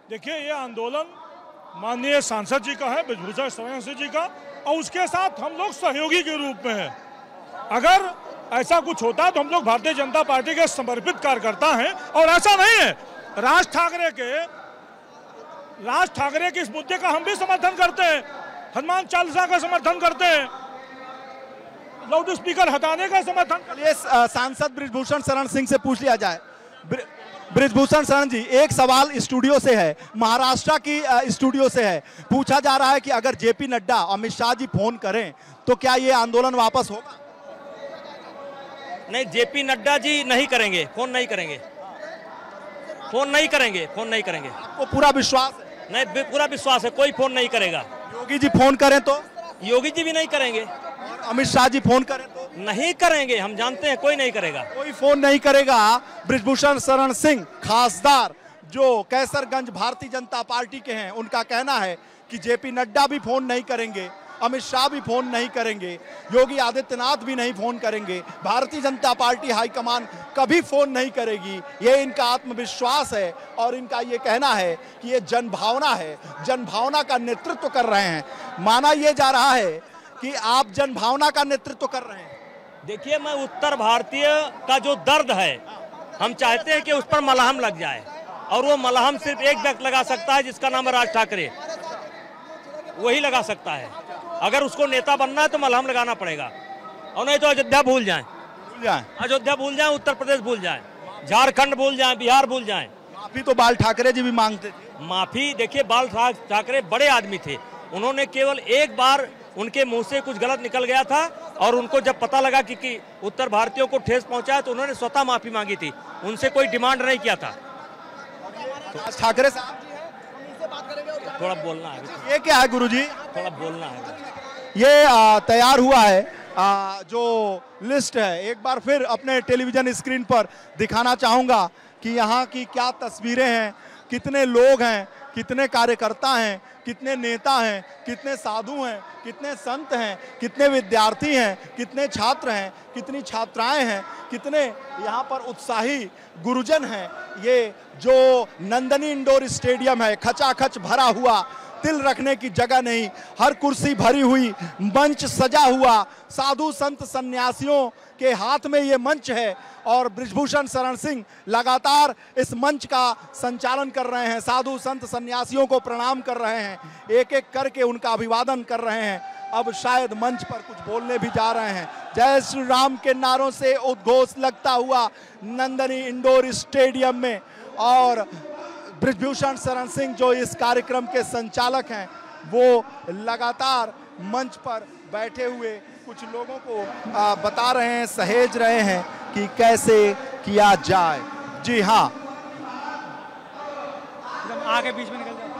देखिए, ये आंदोलन माननीय सांसद जी का है, बृजभूषण शरण सिंह जी का, और उसके साथ हम लोग सहयोगी के रूप में हैं। अगर ऐसा कुछ होता तो हम लोग भारतीय जनता पार्टी के समर्पित कार्यकर्ता हैं, और ऐसा नहीं है। राज ठाकरे के इस मुद्दे का हम भी समर्थन करते हैं, हनुमान चालीसा का समर्थन करते हैं, लाउड स्पीकर हटाने का समर्थन करते हैं। सांसद बृजभूषण शरण सिंह से पूछ लिया जाए। बृजभूषण शरण जी, एक सवाल स्टूडियो से है, महाराष्ट्र की स्टूडियो से है। पूछा जा रहा है कि अगर जेपी नड्डा, अमित शाह जी फोन करें तो क्या ये आंदोलन वापस होगा? नहीं, जेपी नड्डा जी नहीं करेंगे, फोन नहीं करेंगे। आपको पूरा विश्वास है? नहीं, पूरा विश्वास है, कोई फोन नहीं करेगा। योगी जी फोन करें तो? योगी जी भी नहीं करेंगे। और अमित शाह जी फोन करें तो? नहीं करेंगे, हम जानते हैं कोई नहीं करेगा। कोई फोन नहीं करेगा। बृजभूषण शरण सिंह, खासदार जो कैसरगंज भारतीय जनता पार्टी के हैं, उनका कहना है कि जेपी नड्डा भी फोन नहीं करेंगे, अमित शाह भी फोन नहीं करेंगे, योगी आदित्यनाथ भी नहीं फोन करेंगे, भारतीय जनता पार्टी हाईकमान कभी फोन नहीं करेगी। ये इनका आत्मविश्वास है और इनका ये कहना है कि ये जनभावना है, जनभावना का नेतृत्व कर रहे हैं। माना ये जा रहा है कि आप जनभावना का नेतृत्व कर रहे हैं। देखिए, मैं उत्तर भारतीय का जो दर्द है, हम चाहते हैं कि उस पर मलहम लग जाए, और वो मलहम सिर्फ एक व्यक्ति लगा सकता है, जिसका नाम है राज ठाकरे। वही लगा सकता है। अगर उसको नेता बनना है तो मलहम लगाना पड़ेगा, और नहीं तो अयोध्या भूल जाएं, अयोध्या भूल जाएं, उत्तर प्रदेश भूल जाएं, झारखंड भूल जाएं, बिहार भूल जाएं। माफी तो बाल ठाकरे जी भी मांगते थे। माफी, देखिए, बाल ठाकरे बड़े आदमी थे। उन्होंने केवल एक बार, उनके मुंह से कुछ गलत निकल गया था और उनको जब पता लगा कि उत्तर भारतीयों को ठेस पहुंचा है, तो उन्होंने स्वतः माफी मांगी थी, उनसे कोई डिमांड नहीं किया था। ठाकरे साहब थोड़ा बोलना है, ये क्या है गुरुजी? थोड़ा बोलना है। ये तैयार हुआ है जो लिस्ट है, एक बार फिर अपने टेलीविजन स्क्रीन पर दिखाना चाहूंगा कि यहाँ की क्या तस्वीरें हैं, कितने लोग हैं, कितने कार्यकर्ता हैं, कितने नेता हैं, कितने साधु हैं, कितने संत हैं, कितने विद्यार्थी हैं, कितने छात्र हैं, कितनी छात्राएं हैं, कितने यहाँ पर उत्साही गुरुजन हैं। ये जो नंदनी इंडोर स्टेडियम है, खचाखच भरा हुआ, तिल रखने की जगह नहीं, हर कुर्सी भरी हुई, मंच सजा हुआ, साधु संत सन्यासियों के हाथ में ये मंच है और बृजभूषण शरण सिंह लगातार इस मंच का संचालन कर रहे हैं। साधु संत सन्यासियों को प्रणाम कर रहे हैं, एक एक करके उनका अभिवादन कर रहे हैं। अब शायद मंच पर कुछ बोलने भी जा रहे हैं। जय श्री राम के नारों से उद्घोष लगता हुआ नंदनी इंडोर स्टेडियम में, और बृजभूषण शरण सिंह जो इस कार्यक्रम के संचालक हैं, वो लगातार मंच पर बैठे हुए कुछ लोगों को बता रहे हैं, सहेज रहे हैं कि कैसे किया जाए। जी हाँ, आगे बीच में निकल जाए।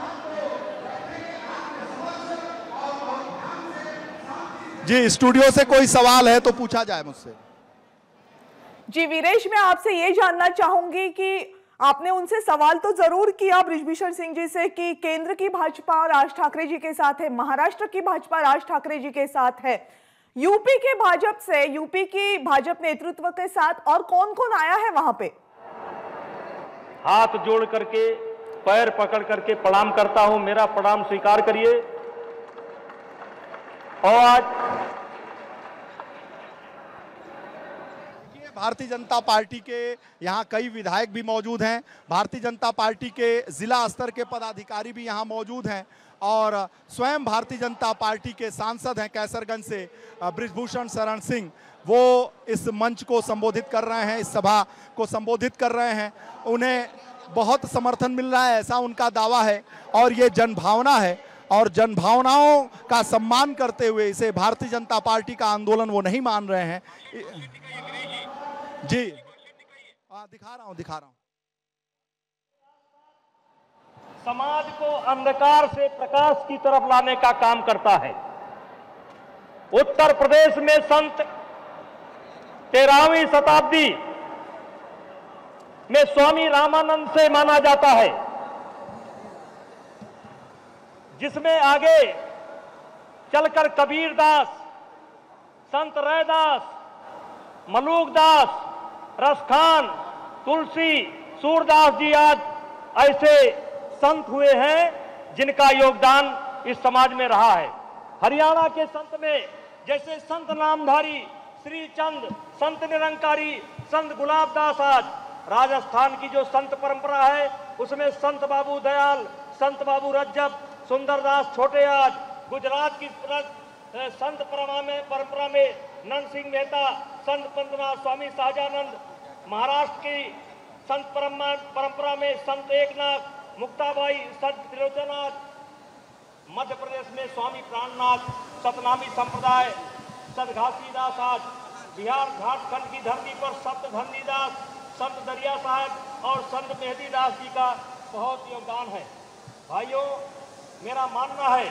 जी, स्टूडियो से कोई सवाल है तो पूछा जाए मुझसे। जी वीरेश, मैं आपसे ये जानना चाहूंगी कि आपने उनसे सवाल तो जरूर किया बृजभूषण सिंह जी से कि केंद्र की भाजपा राज ठाकरे जी के साथ है, महाराष्ट्र की भाजपा राज ठाकरे जी के साथ है, यूपी के भाजपा से, यूपी की भाजपा नेतृत्व के साथ और कौन कौन आया है वहां पे? हाथ जोड़ करके, पैर पकड़ करके प्रणाम करता हूं, मेरा प्रणाम स्वीकार करिए। और आज भारतीय जनता पार्टी के यहाँ कई विधायक भी मौजूद हैं, भारतीय जनता पार्टी के जिला स्तर के पदाधिकारी भी यहाँ मौजूद हैं और स्वयं भारतीय जनता पार्टी के सांसद हैं कैसरगंज से बृजभूषण शरण सिंह, वो इस मंच को संबोधित कर रहे हैं, इस सभा को संबोधित कर रहे हैं। उन्हें बहुत समर्थन मिल रहा है ऐसा उनका दावा है और ये जनभावना है और जनभावनाओं का सम्मान करते हुए इसे भारतीय जनता पार्टी का आंदोलन वो नहीं मान रहे हैं। जी दिखा रहा हूं। समाज को अंधकार से प्रकाश की तरफ लाने का काम करता है। उत्तर प्रदेश में संत 13वीं शताब्दी में स्वामी रामानंद से माना जाता है, जिसमें आगे चलकर कबीरदास, संत रैदास, मलूकदास, रसखान, तुलसी, सूरदास जी आज ऐसे संत हुए हैं जिनका योगदान इस समाज में रहा है। हरियाणा के संत में जैसे संत नामधारी, श्री चंद, संत निरंकारी, संत गुलाबदास, आज राजस्थान की जो संत परंपरा है उसमें संत बाबू दयाल, संत बाबू रज्जब, सुंदरदास छोटे, आज गुजरात की संत परंपरा में नंद सिंह मेहता, संत पंतनाथ स्वामी सहजानंद, महाराष्ट्र की संत परंपरा में संत एकनाथ, मुक्ताबाई, संत त्रिलोचनाथ, मध्य प्रदेश में स्वामी प्राणनाथ, सतनामी संप्रदाय, संत घासीदास, आज बिहार झारखंड की धरती पर संत धरनीदास, संत दरिया साहब और संत मेहदी दास जी का बहुत योगदान है। भाइयों, मेरा मानना है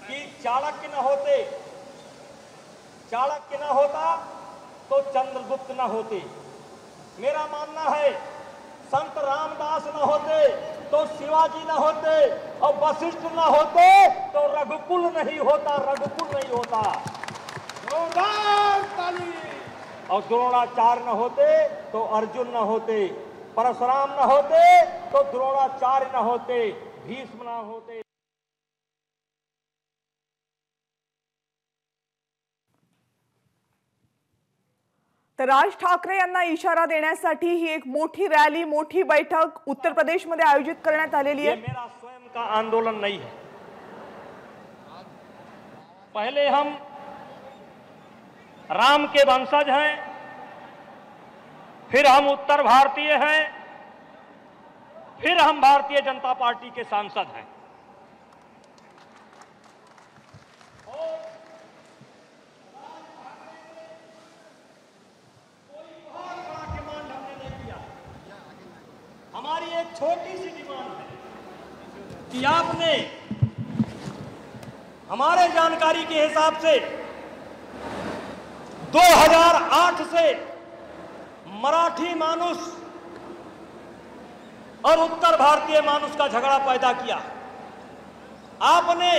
कि चाणक्य न होता तो चंद्रगुप्त न होते। मेरा मानना है संत रामदास न होते तो शिवाजी न होते और वशिष्ठ न होते तो रघुकुल नहीं होता। और द्रोणाचार्य न होते तो अर्जुन न होते, परशुराम न होते तो द्रोणाचार्य न होते, भीष्म न होते। तर राज ठाकरे यांना इशारा देण्यासाठी ही एक मोठी रॅली, मोठी बैठक उत्तर प्रदेश मध्ये आयोजित करण्यात आलेली आहे। ये मेरा स्वयं का आंदोलन नहीं है। पहले हम राम के वंशज हैं, फिर हम उत्तर भारतीय हैं, फिर हम भारतीय जनता पार्टी के सांसद हैं। हमारी एक छोटी सी डिमांड है कि आपने हमारे जानकारी के हिसाब से 2008 से मराठी मानुष और उत्तर भारतीय मानुष का झगड़ा पैदा किया। आपने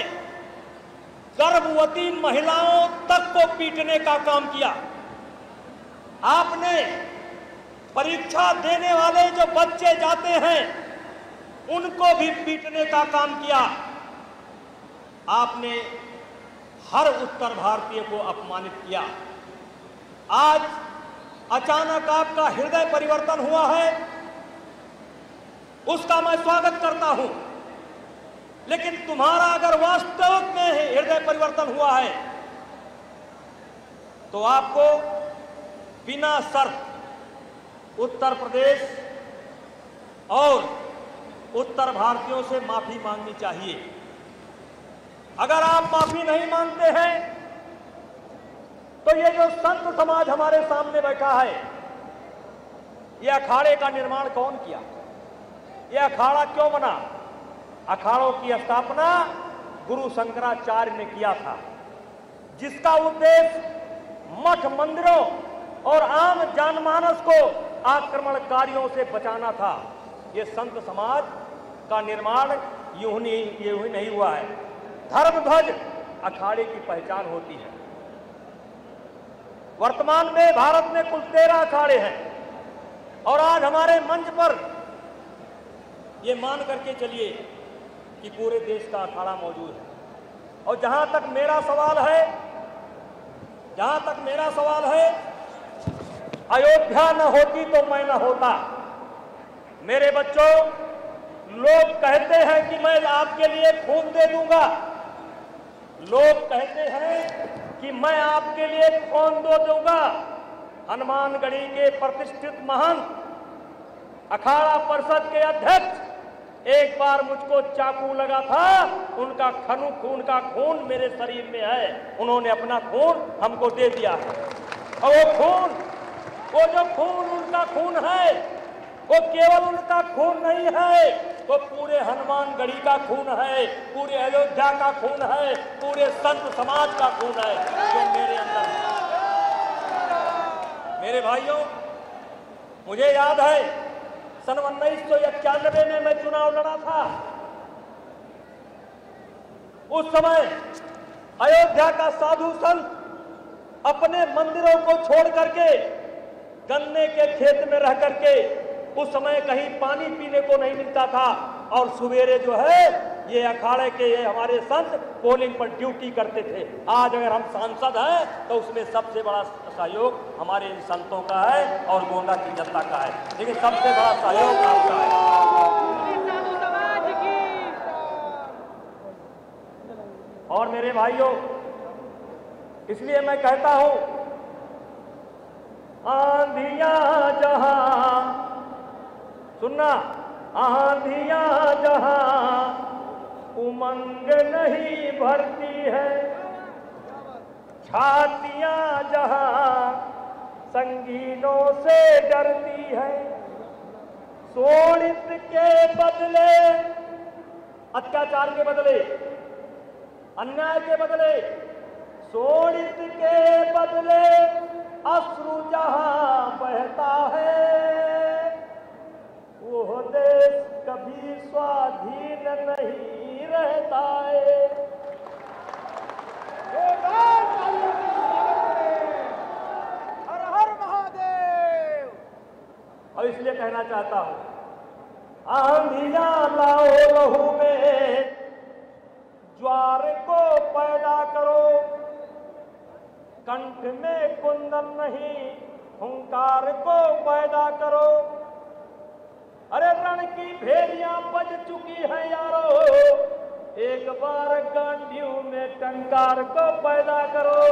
गर्भवती महिलाओं तक को पीटने का काम किया। आपने परीक्षा देने वाले जो बच्चे जाते हैं उनको भी पीटने का काम किया। आपने हर उत्तर भारतीय को अपमानित किया। आज अचानक आपका हृदय परिवर्तन हुआ है, उसका मैं स्वागत करता हूं, लेकिन तुम्हारा अगर वास्तविक में हृदय परिवर्तन हुआ है तो आपको बिना शर्त उत्तर प्रदेश और उत्तर भारतीयों से माफी मांगनी चाहिए। अगर आप माफी नहीं मांगते हैं तो ये जो संत समाज हमारे सामने बैठा है, ये अखाड़े का निर्माण कौन किया? ये अखाड़ा क्यों बना? अखाड़ों की स्थापना गुरु शंकराचार्य ने किया था, जिसका उद्देश्य मठ मंदिरों और आम जनमानस को आक्रमणकारियों से बचाना था। ये संत समाज का निर्माण यूं ही नहीं हुआ है। धर्म ध्वज अखाड़े की पहचान होती है। वर्तमान में भारत में कुल 13 अखाड़े हैं और आज हमारे मंच पर ये मान करके चलिए कि पूरे देश का अखाड़ा मौजूद है। और जहां तक मेरा सवाल है, अयोध्या न होती तो मैं न होता। मेरे बच्चों, लोग कहते हैं कि मैं आपके लिए खून दे दूंगा, लोग कहते हैं कि मैं आपके लिए खून दे दूंगा। हनुमानगढ़ी के प्रतिष्ठित महंत अखाड़ा परिषद के अध्यक्ष एक बार मुझको चाकू लगा था, उनका खून का खून मेरे शरीर में है, उन्होंने अपना खून हमको दे दिया है। और वो जो खून उनका खून है, वो केवल उनका खून नहीं है, वो पूरे हनुमानगढ़ी का खून है, पूरे अयोध्या का खून है, पूरे संत समाज का खून है जो मेरे अंदर है। मेरे भाइयों, मुझे याद है सन 1991 में मैं चुनाव लड़ा था। उस समय अयोध्या का साधु संत अपने मंदिरों को छोड़ करके गन्ने के खेत में रह करके, उस समय कहीं पानी पीने को नहीं मिलता था, और सवेरे जो है ये अखाड़े के ये हमारे संत पोलिंग पर ड्यूटी करते थे। आज अगर हम सांसद हैं तो उसमें सबसे बड़ा सहयोग हमारे इन संतों का है और गोंडा की जनता का है, लेकिन सबसे बड़ा सहयोग आपका है। और मेरे भाइयों, इसलिए मैं कहता हूं, आंधियां जहां, सुनना, आंधियां जहां उमंग नहीं भरती है, छातियां जहां संगीनों से डरती है, शोणित के बदले, अत्याचार के बदले, अन्याय के बदले, शोणित के बदले अश्रु जहां बहता है, वो देश कभी स्वाधीन नहीं रहता है। हर हर महादेव। और इसलिए कहना चाहता हूं, आंधियां लाओ लहू में, ज्वार को पैदा करो, कंठ में कुंदन नहीं, हुंकार को पैदा करो। अरे रण की भेड़ियां बज चुकी है यारो, एक बार गांडियों में टंकार को पैदा करो।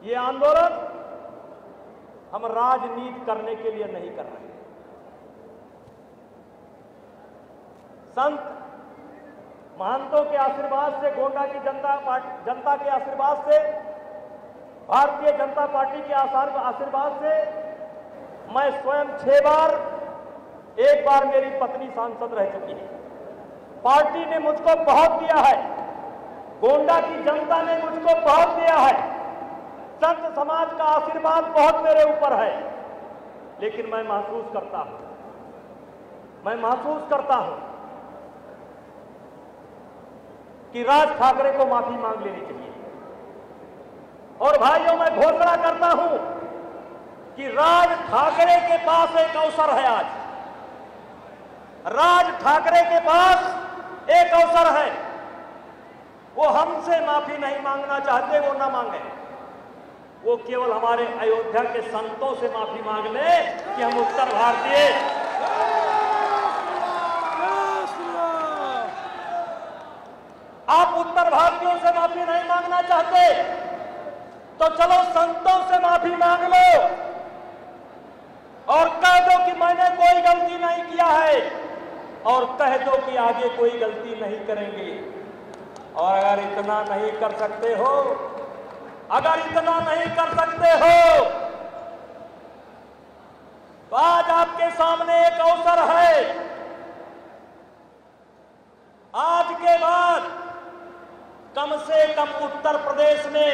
ये आंदोलन हम राजनीति करने के लिए नहीं कर रहे। संत महंतों के आशीर्वाद से, गोंडा की जनता के आशीर्वाद से, भारतीय जनता पार्टी के आशीर्वाद से मैं स्वयं 6 बार, एक बार मेरी पत्नी सांसद रह चुकी है। पार्टी ने मुझको बहुत दिया है, गोंडा की जनता ने मुझको बहुत दिया है, संत समाज का आशीर्वाद बहुत मेरे ऊपर है। लेकिन मैं महसूस करता हूं कि राज ठाकरे को माफी मांग लेनी चाहिए। और भाइयों, मैं घोषणा करता हूं कि राज ठाकरे के पास एक अवसर है। आज राज ठाकरे के पास एक अवसर है। वो हमसे माफी नहीं मांगना चाहते, वो ना मांगे, वो केवल हमारे अयोध्या के संतों से माफी मांग ले कि हम उत्तर भारतीय, आप उत्तर भारतीयों से माफी नहीं मांगना चाहते तो चलो संतों से माफी मांग लो और कह दो कि मैंने कोई गलती नहीं किया है, और कह दो कि आगे कोई गलती नहीं करेंगे। और अगर इतना नहीं कर सकते हो, तो आज आपके सामने एक अवसर है। आज के बाद कम से कम उत्तर प्रदेश में,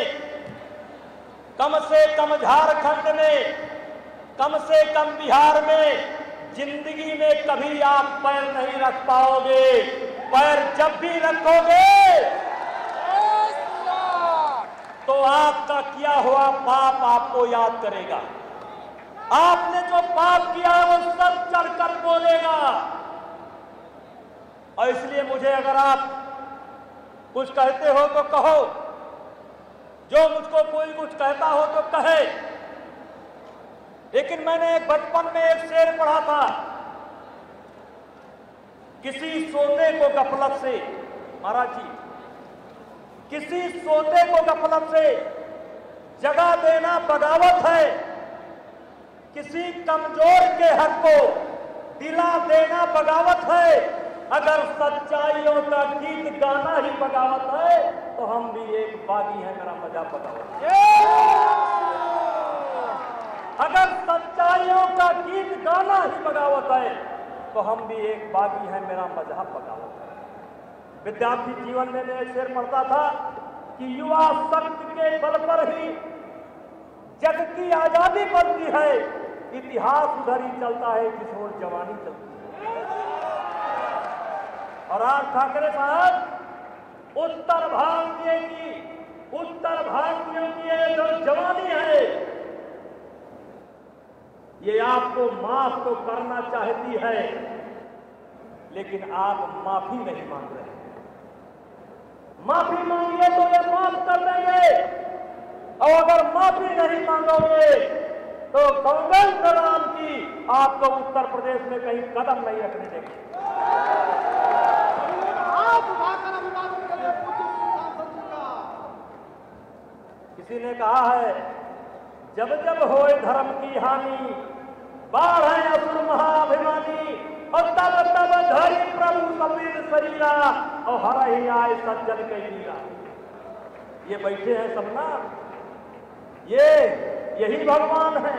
कम से कम झारखंड में, कम से कम बिहार में जिंदगी में कभी आप पैर नहीं रख पाओगे। पैर जब भी रखोगे तो आपका किया हुआ पाप आपको याद करेगा। आपने जो पाप किया वो सब चढ़कर बोलेगा। और इसलिए मुझे अगर आप कुछ कहते हो तो कहो, जो मुझको कोई कुछ कहता हो तो कहे। लेकिन मैंने एक बचपन में एक शेर पढ़ा था, किसी सोते को गफलत से, महाराज जी, किसी सोते को गफलत से जगा देना बगावत है, किसी कमजोर के हक को दिला देना बगावत है। अगर सच्चाइयों का गीत गाना ही बगावत है तो हम भी एक बागी हैं, मेरा मजाक बगावत है। अगर सच्चाइयों का गीत गाना ही बगावत है तो हम भी एक बागी हैं, मेरा मजहब बगावत है। विद्यार्थी जीवन में मैं शेर पढ़ता था कि युवा शक्ति के बल पर ही जग की आजादी बनती है, इतिहास उधर ही चलता है जिस ओर जवानी चलती है। और आज ठाकरे साहब उत्तर भारतीयों की ये जो जवानी है, ये आपको माफ तो करना चाहती है, लेकिन आप माफी नहीं मांग रहे। माफी मांगिए तो ये माफ कर देंगे, और अगर माफी नहीं मांगोगे तो कांग्रेस नाम की आपको उत्तर प्रदेश में कहीं कदम नहीं रखने देंगे। किसी ने कहा है, जब जब होए धर्म की हानि, बाढ़ है असुर महाभिमानी, और तब तब धरी प्रभु कपिल शरीरा, और हर ही आए सज्जन के लीला। ये बैठे हैं सब ना, यही भगवान है,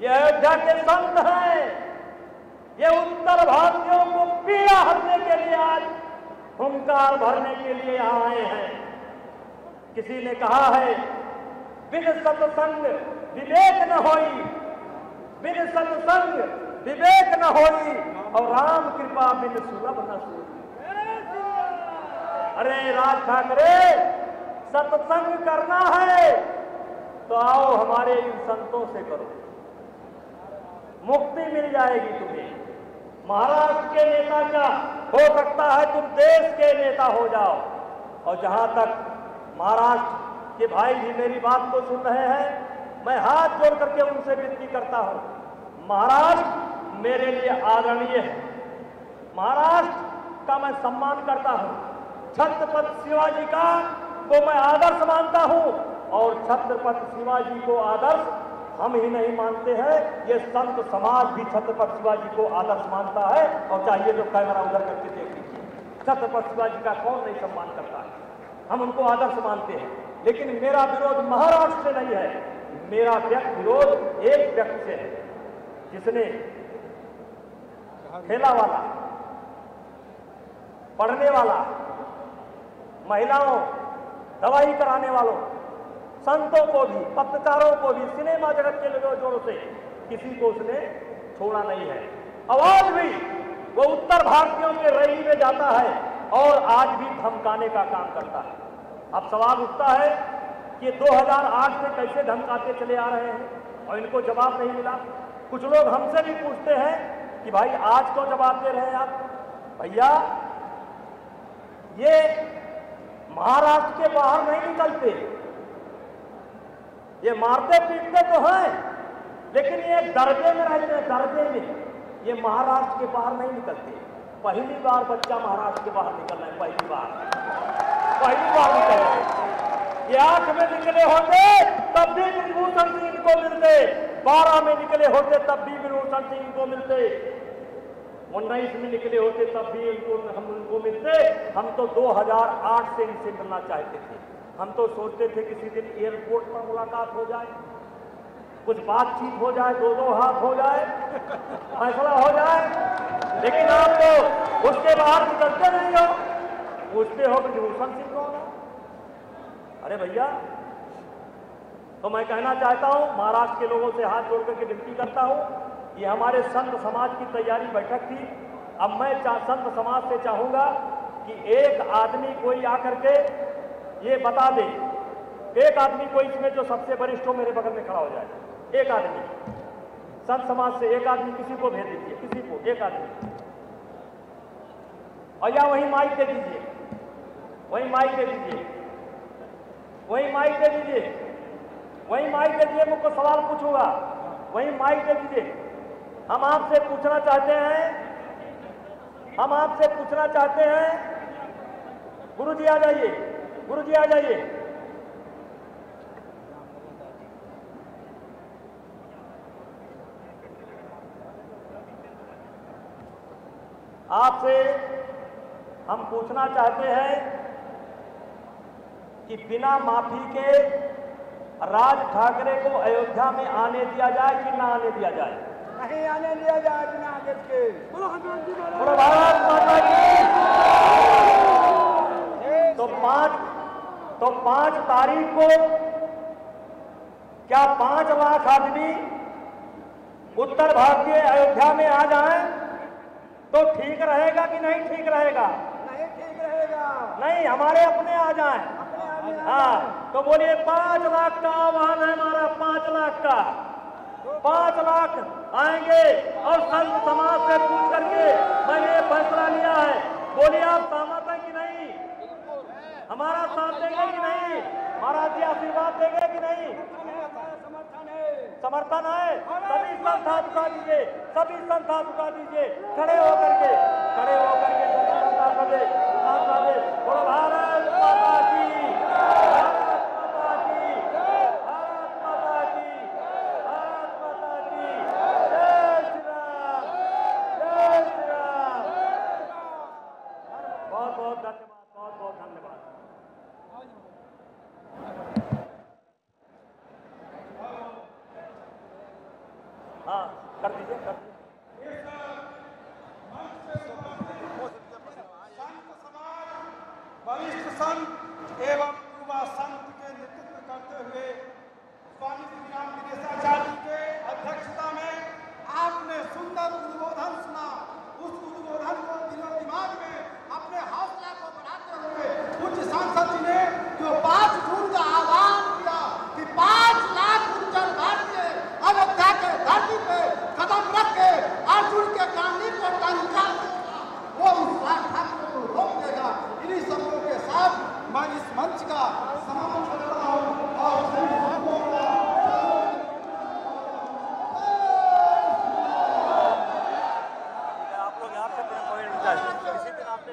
ये अयोध्या के संत हैं, ये उत्तर भारतीयों को पीड़ा हरने के लिए आज हुंकार भरने के लिए यहाँ आए हैं। किसी ने कहा है, बिन सत्संग विवेक न होई, बिन सत्संग विवेक न होई, और राम कृपा बिन सुलभ न सोई। अरे राज ठाकरे, सत्संग करना है तो आओ हमारे इन संतों से करो, मुक्ति मिल जाएगी तुम्हें। महाराष्ट्र के नेता का हो सकता है तुम देश के नेता हो जाओ। और जहां तक महाराष्ट्र के भाई भी मेरी बात को सुन रहे हैं, मैं हाथ जोड़ करके उनसे विनती करता हूं, महाराष्ट्र मेरे लिए आदरणीय है, महाराष्ट्र का मैं सम्मान करता हूं, छत्रपति शिवाजी का को मैं आदर्श मानता हूं, और छत्रपति शिवाजी को आदर्श हम ही नहीं मानते हैं, ये संत समाज भी छत्रपति शिवाजी को आदर्श मानता है। और चाहिए तो कैमरा उधर करके देख लीजिए, छत्रपति शिवाजी का कौन नहीं सम्मान करता है, हम उनको आदर्श मानते हैं। लेकिन मेरा विरोध महाराष्ट्र से नहीं है, मेरा विरोध एक व्यक्ति से है, जिसने ठेला वाला, पढ़ने वाला, महिलाओं, दवाई कराने वालों, संतों को भी, पत्रकारों को भी, सिनेमा जगत के लोगों से किसी को उसने छोड़ा नहीं है। आवाज भी वो उत्तर भारतीयों के रैली में जाता है और आज भी धमकाने का काम करता है। अब सवाल उठता है कि 2008 से कैसे धमकाते चले आ रहे हैं और इनको जवाब नहीं मिला। कुछ लोग हमसे भी पूछते हैं कि भाई आज क्यों जवाब दे रहे हैं आप? भैया, ये महाराष्ट्र के बाहर नहीं निकलते, ये मारते पीटते तो हैं, लेकिन ये दर्जे में रहते हैं, दर्जे में। ये महाराष्ट्र के बाहर नहीं निकलते। पहली बार बच्चा महाराष्ट्र के बाहर निकल रहा है, पहली बार निकल रहे हैं। ये 8 में निकले होते तब भी विभूषण सिंह को मिलते, 12 में निकले होते तब भी विभूषण सिंह को मिलते, 19 में निकले होते तब भी हम उनको मिलते। हम तो 2008 से इनसे मिलना चाहते थे। हम तो सोचते थे किसी दिन एयरपोर्ट पर मुलाकात हो जाए, कुछ बातचीत हो जाए, 2-2 हाथ हो जाए, फैसला हो जाए। लेकिन आप तो उसके बाहर निकलते नहीं हो, पूछते हो कि विभूषण सिंह कौन है? अरे भैया, तो मैं कहना चाहता हूं, महाराष्ट्र के लोगों से हाथ जोड़ करके विनती करता हूं, ये हमारे संत समाज की तैयारी बैठक थी। अब मैं संत समाज से चाहूंगा कि एक आदमी कोई आकर के ये बता दे, एक आदमी कोई इसमें जो सबसे वरिष्ठ हो मेरे बगल में खड़ा हो जाए, एक आदमी संत समाज से, एक आदमी किसी को भेज दीजिए, किसी को, एक आदमी। और या वही माइक दे दीजिए, वही माइक दे दीजिए, वही माइक दे दीजिए, वही माइक दे दीजिए। मुझको सवाल पूछूंगा, वही माइक दे दीजिए। हम आपसे पूछना चाहते हैं, हम आपसे पूछना चाहते हैं। गुरुजी आ जाइए, गुरुजी आ जाइए। आपसे हम पूछना चाहते हैं कि बिना माफी के राज ठाकरे को अयोध्या में आने दिया जाए कि ना आने दिया जाए? नहीं आने दिया जाए बिना आदेश के। बोलो भारत माता की। तो 5 तारीख को क्या 5 लाख आदमी उत्तर भारतीय अयोध्या में आ जाएं तो ठीक रहेगा कि नहीं ठीक रहेगा? नहीं ठीक रहेगा। नहीं, हमारे अपने आ जाएं। हाँ, तो बोलिए 5 लाख का आह्वान है हमारा, 5 लाख का। 5 लाख आएंगे और संत समाज से पूछ करके मैंने ये फैसला लिया है। बोलिए आप सहमत हैं कि नहीं? हमारा साथ देंगे कि नहीं? महाराज जी आशीर्वाद देंगे कि नहीं? समर्थन है। सभी संत हाथ उठा दीजिए, सभी संत हाथ उठा दीजिए, खड़े होकर के, खड़े होकर के बोलो भारत माता की, भारत माता की, भारत माता की, भारत माता की। जय श्री राम, जय श्री राम। बहुत बहुत धन्यवाद, बहुत बहुत धन्यवाद। हाँ, कर दीजिए, कर दीजिए। वरिष्ठ संत एवं युवा संत के नेतृत्व करते हुए स्वामी श्री राम विदेशाचार्य के अध्यक्षता में आपने सुंदर उद्बोधन सुना। उस उद्बोधन को दिलो दिमाग में अपने हौसला को बढ़ाते हुए उच्च सांसद जी ने जो 5 जून का आह्वान किया कि 5 लाख उत्तर भारतीय अयोध्या के धरती पे कदम रख के अर्जुन के गांधी को टंका वो उस राज ठाकरे को रोक देगा। इन्हीं शब्दों के साथ मैं इस मंच का समापन करता हूँ और आप लोग यहाँ से किसी दिन आपने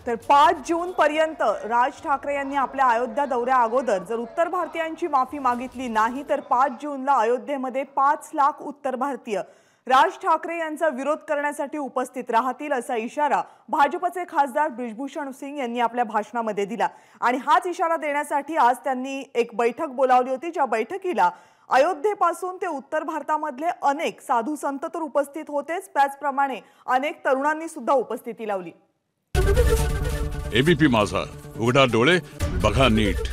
तर 5 जून पर्यंत राज ठाकरे यांनी आपल्या अयोध्या दौऱ्या अगोदर जर उत्तर भारतीयांची माफी मागितली नाही तर 5 जूनला अयोध्येमध्ये 5 लाख उत्तर भारतीय राज ठाकरे यांचा विरोध करण्यासाठी उपस्थित राहतील असा इशारा भाजपचे खासदार ब्रिजभूषण सिंग यांनी आपल्या भाषणामध्ये दिला। आणि हाच इशारा देण्यासाठी आज त्यांनी एक बैठक बोलावली होती, ज्या बैठकीला अयोध्येपासून ते उत्तर भारतामधले अनेक साधू संत तर उपस्थित होतेच, त्याचप्रमाणे अनेक तरुणांनी सुद्धा उपस्थिती लावली। एबीपी माझा, उघडा डोळे बघा नीट।